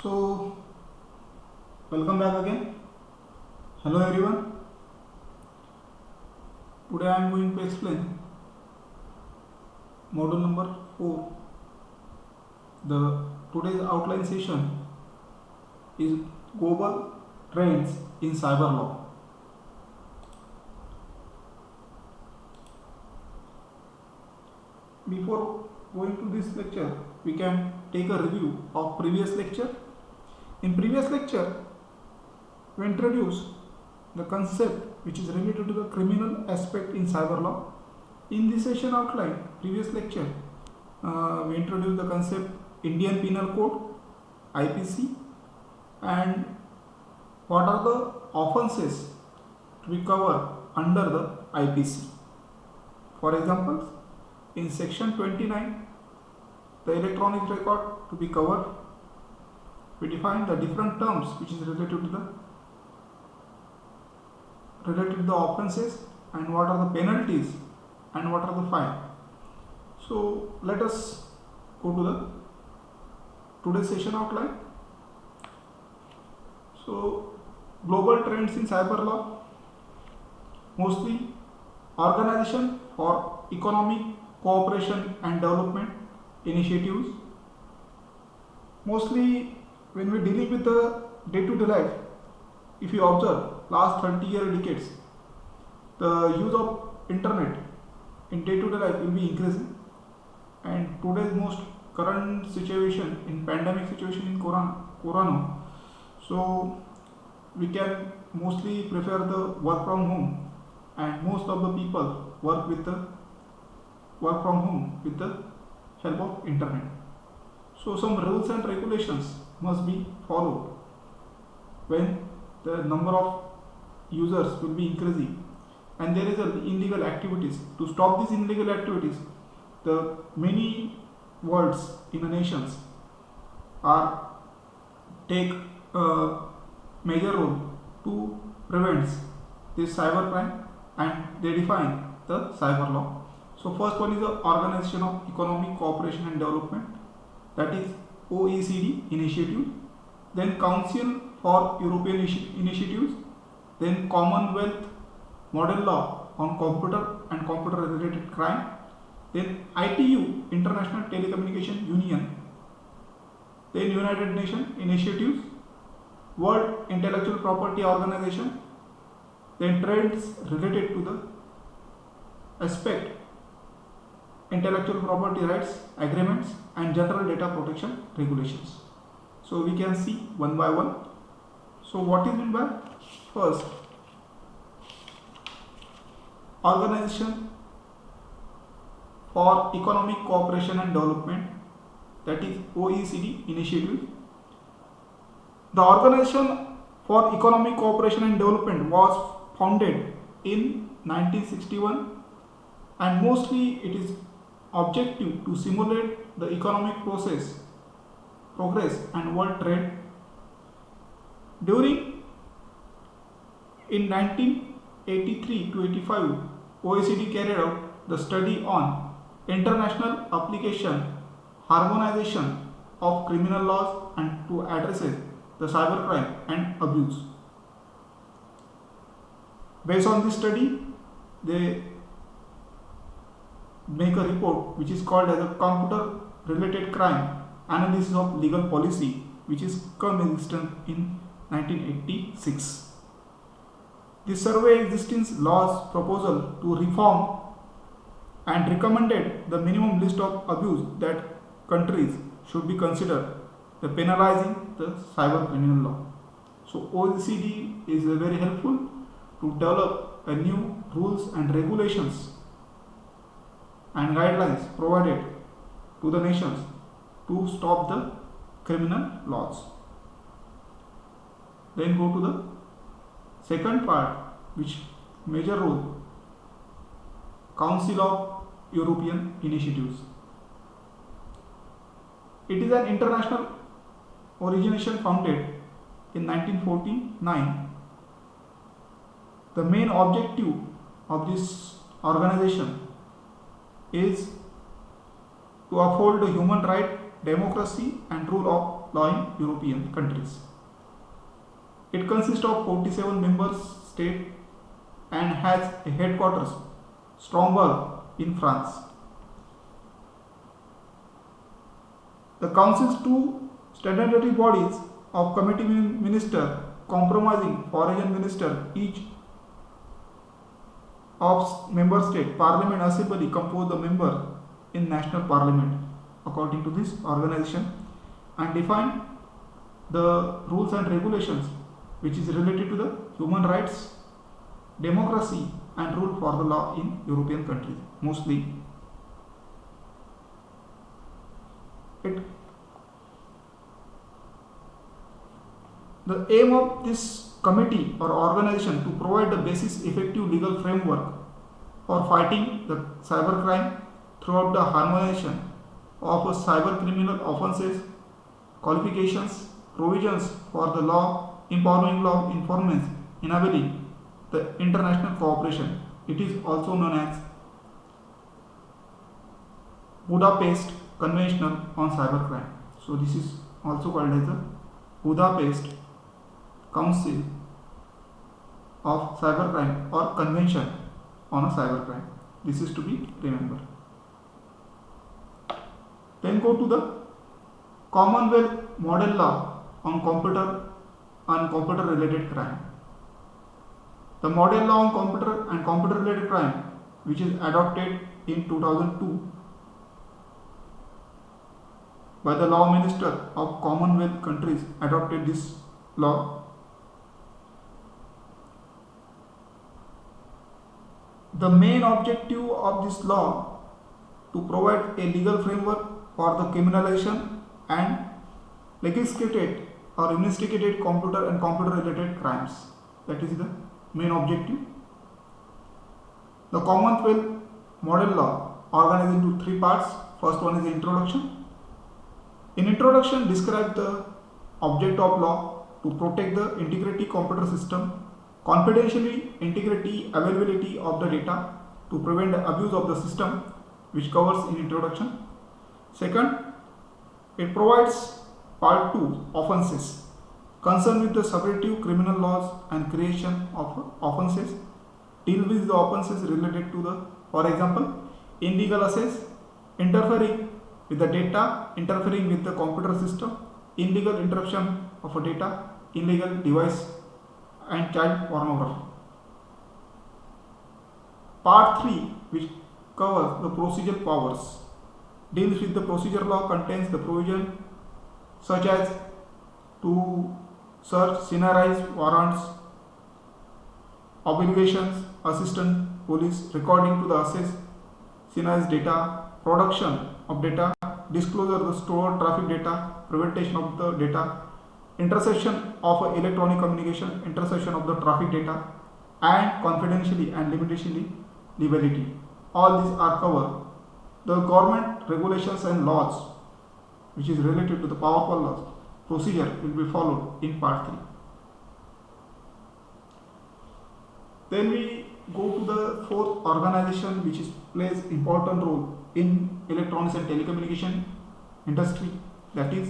So, welcome back again. Hello everyone. Today I am going to explain module number 4. The today's outline session is global trends in cyber law. Before going to this lecture, we can take a review of previous lecture. In previous lecture, we introduced the concept which is related to the criminal aspect in cyber law. In this session outline, previous lecture, we introduced the concept Indian Penal Code, IPC, and what are the offences to be covered under the IPC. For example, in section 29, the electronic record to be covered, we define the different terms which is related to the offences and what are the penalties and what are the fine. So let us go to the today's session outline. So global trends in cyber law, mostly Organization for Economic Cooperation and Development initiatives. Mostly when we dealing with the day-to-day life, if you observe last 30 decades, the use of internet in day-to-day life will be increasing, and today's most current situation in pandemic situation in corona, so we can mostly prefer the work from home, and most of the people work from home with the help of internet. So some rules and regulations must be followed when the number of users will be increasing and there is illegal activities. To stop these illegal activities, the many worlds in the nations are take a major role to prevent this cyber crime, and they define the cyber law. So first one is the Organization of Economic Cooperation and Development, that is OECD initiative, then Council for European Initiatives, then Commonwealth Model Law on Computer and Computer Related Crime, then ITU International Telecommunication Union, then United Nations Initiatives, World Intellectual Property Organization, then trends related to the aspect intellectual property rights agreements and general data protection regulations. So we can see one by one. So what is meant by first Organization for Economic Cooperation and Development, that is OECD initiative. The Organization for Economic Cooperation and Development was founded in 1961, and mostly it is objective to simulate the economic progress and world trade. In 1983 to 85, OECD carried out the study on international application, harmonization of criminal laws and to address the cybercrime and abuse. Based on this study, they make a report which is called as a Computer Related Crime Analysis of Legal Policy, which is come existent in 1986. This survey existing laws proposal to reform and recommended the minimum list of abuse that countries should be considered the penalizing the cyber criminal law. So OECD is very helpful to develop a new rules and regulations and guidelines provided to the nations to stop the criminal laws. Then go to the second part, which major role, Council of European Initiatives. It is an international origination founded in 1949. The main objective of this organization is to uphold the human right, democracy and rule of law in European countries. It consists of 47 member states and has a headquarters, Strasbourg, in France. The Council's two statutory bodies of committee minister comprising foreign minister each of member state parliament assembly compose the member in national parliament according to this organization and define the rules and regulations which is related to the human rights, democracy and rule for the law in European countries. Mostly the aim of this committee or organization to provide the basis effective legal framework for fighting the cybercrime throughout the harmonization of cyber criminal offences, qualifications, provisions for the law, empowering law enforcement, enabling the international cooperation. It is also known as Budapest Convention on Cybercrime. So this is also called as the Budapest Council of Cybercrime or Convention on a Cybercrime. This is to be remembered. Then go to the Commonwealth Model Law on computer related crime. The Model Law on computer and computer related crime, which is adopted in 2002 by the Law Minister of Commonwealth countries, adopted this law. The main objective of this law to provide a legal framework for the criminalization and legislated or investigated computer and computer related crimes. That is the main objective. The Commonwealth Model Law organized into three parts. First one is the introduction. In introduction, describe the object of law to protect the integrity computer system, confidentiality, integrity, availability of the data, to prevent the abuse of the system, which covers in introduction. Second, it provides part 2 offences concerned with the substantive criminal laws and creation of offences, deal with the offences related to the, for example, illegal access, interfering with the data, interfering with the computer system, illegal interruption of a data, illegal device and child pornography. Part 3, which covers the procedural powers, deals with the procedure law, contains the provision such as to search, scenarize warrants, obligations, assistant police, recording to the access, scenarize data, production of data, disclosure of the stored traffic data, prevention of the data, interception of electronic communication, interception of the traffic data, and confidentiality and liability. All these are covered. The government regulations and laws, which is related to the powerful laws, procedure will be followed in part 3. Then we go to the fourth organization which plays important role in electronics and telecommunication industry, that is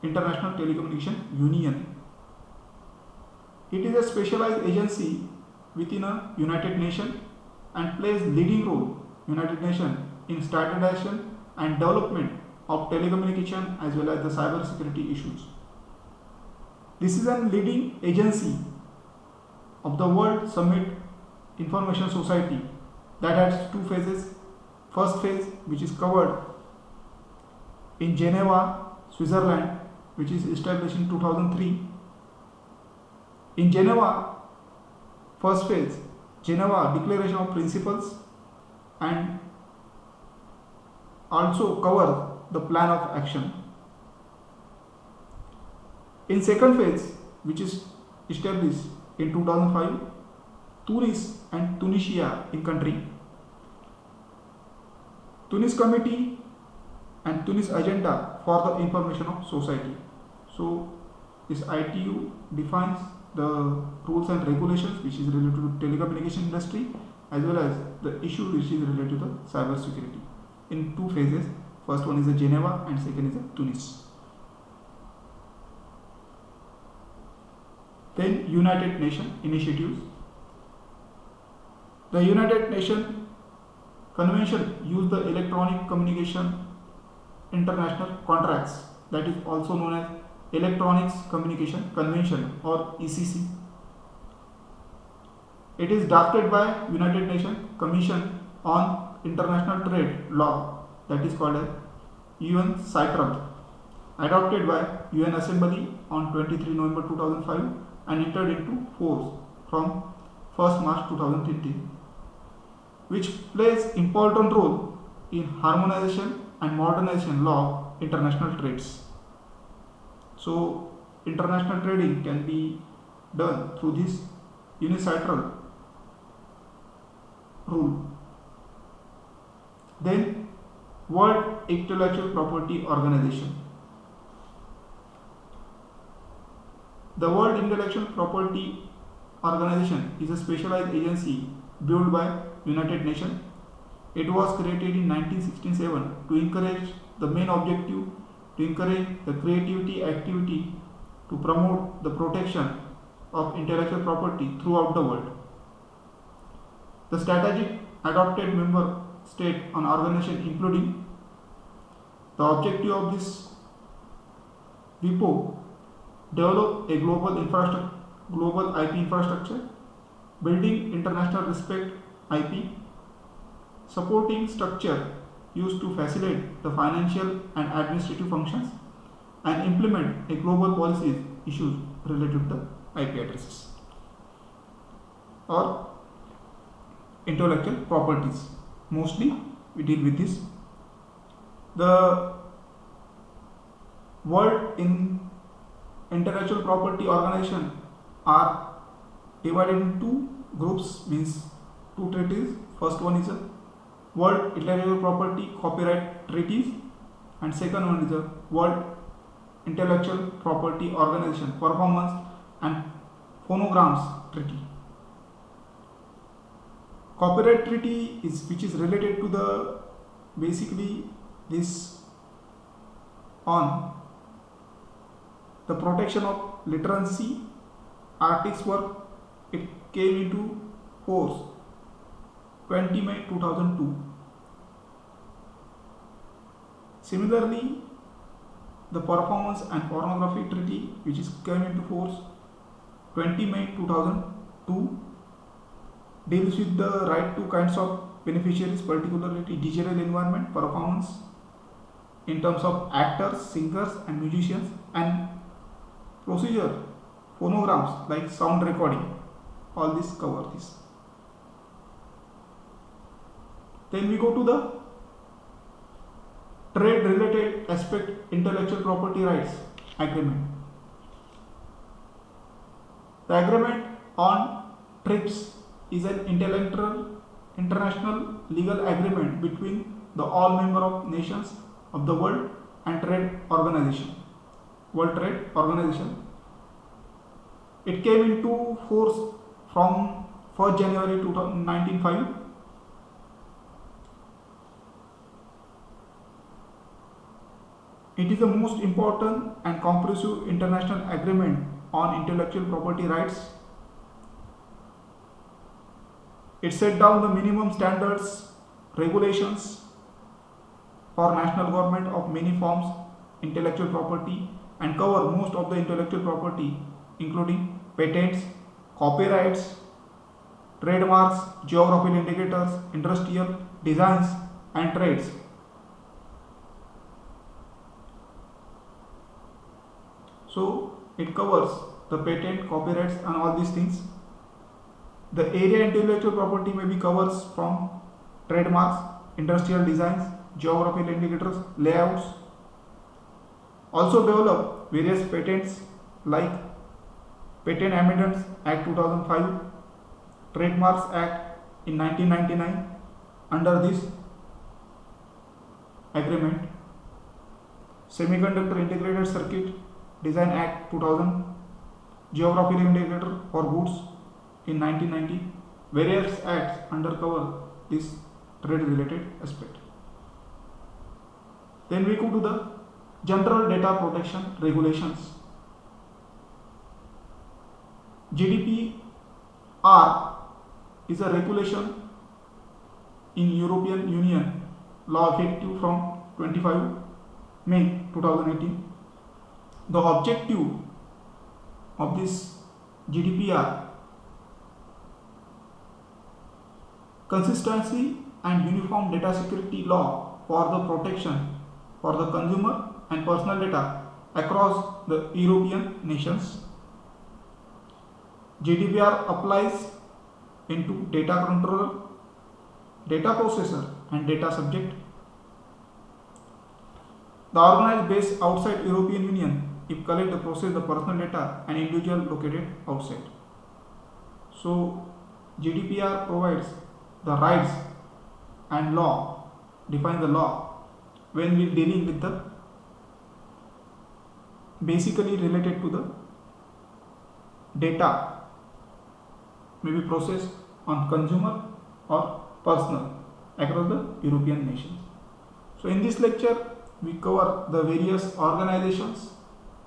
International Telecommunication Union. It is a specialized agency within a United Nations and plays leading role United Nations in standardization and development of telecommunication as well as the cyber security issues. This is a leading agency of the World Summit Information Society that has two phases. First phase, which is covered in Geneva, Switzerland, which is established in 2003. In Geneva, first phase, Geneva Declaration of Principles, and also cover the plan of action. In second phase, which is established in 2005, Tunis and Tunisia in country, Tunis Committee and Tunis Agenda for the Information of Society. So this ITU defines the rules and regulations which is related to telecommunication industry as well as the issue which is related to the cyber security in two phases. First one is the Geneva and second is the Tunis. Then United Nations initiatives. The United Nations Convention use the Electronic Communication International Contracts, that is also known as Electronics Communication Convention or ECC. It is drafted by United Nations Commission on International Trade Law, that is called as UN CITRAL, adopted by UN Assembly on 23 November 2005 and entered into force from 1st March 2020, which plays important role in harmonization and modernization law of international trades. So international trading can be done through this UNCITRAL rule. Then World Intellectual Property Organization. The World Intellectual Property Organization is a specialized agency built by United Nations. It was created in 1967 to encourage the main objective to encourage the creativity activity to promote the protection of intellectual property throughout the world. The strategic adopted member state on organization including the objective of this WIPO, develop a global IP infrastructure, building international respect IP, supporting structure used to facilitate the financial and administrative functions, and implement a global policies issues related to the IP addresses or intellectual properties. Mostly we deal with this. The World Intellectual Property Organization are divided into two groups, means two treaties. First one is a World Intellectual Property Copyright Treaties, and second one is a World Intellectual Property Organization Performance and Phonograms Treaty. Copyright treaty is which is related to the basically this on the protection of literacy artists work. It came into force 20 May 2002. Similarly, the Performance and Pornography Treaty, which is came into force 20 May 2002, deals with the right to kinds of beneficiaries, particularly digital environment, performance in terms of actors, singers and musicians, and procedure, phonograms like sound recording. All this cover this. Then we go to the trade related aspect, intellectual property rights agreement. The agreement on TRIPS is an international legal agreement between the all member of nations of the World Trade Organization. It came into force from 1st January 1905. It is the most important and comprehensive international agreement on intellectual property rights. It set down the minimum standards, regulations for national government of many forms intellectual property and cover most of the intellectual property, including patents, copyrights, trademarks, geographical indicators, industrial designs and trades. So it covers the patent, copyrights and all these things. The area intellectual property may be covers from trademarks, industrial designs, geographical indicators, layouts. Also develop various patents like Patent Amendments Act 2005, Trademarks Act in 1999. Under this agreement, Semiconductor Integrated Circuit Design Act 2000, Geographical Indicator for Goods in 1990. Various acts undercover this trade related aspect. Then we go to the General Data Protection Regulations. GDPR is a regulation in European Union law effective from 25 May 2018. The objective of this GDPR: consistency and uniform data security law for the protection for the consumer and personal data across the European nations. GDPR applies into data controller, data processor and data subject. The organized based outside European Union if collect the process the personal data and individual located outside. So GDPR provides the rights and law, define the law when we dealing with the basically related to the data may be processed on consumer or personal across the European nations. So in this lecture we cover the various organizations,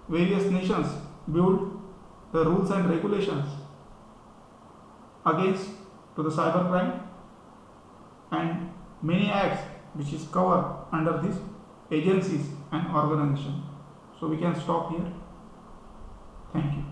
various nations build the rules and regulations against to the cybercrime and many acts which is covered under these agencies and organizations. So we can stop here. Thank you.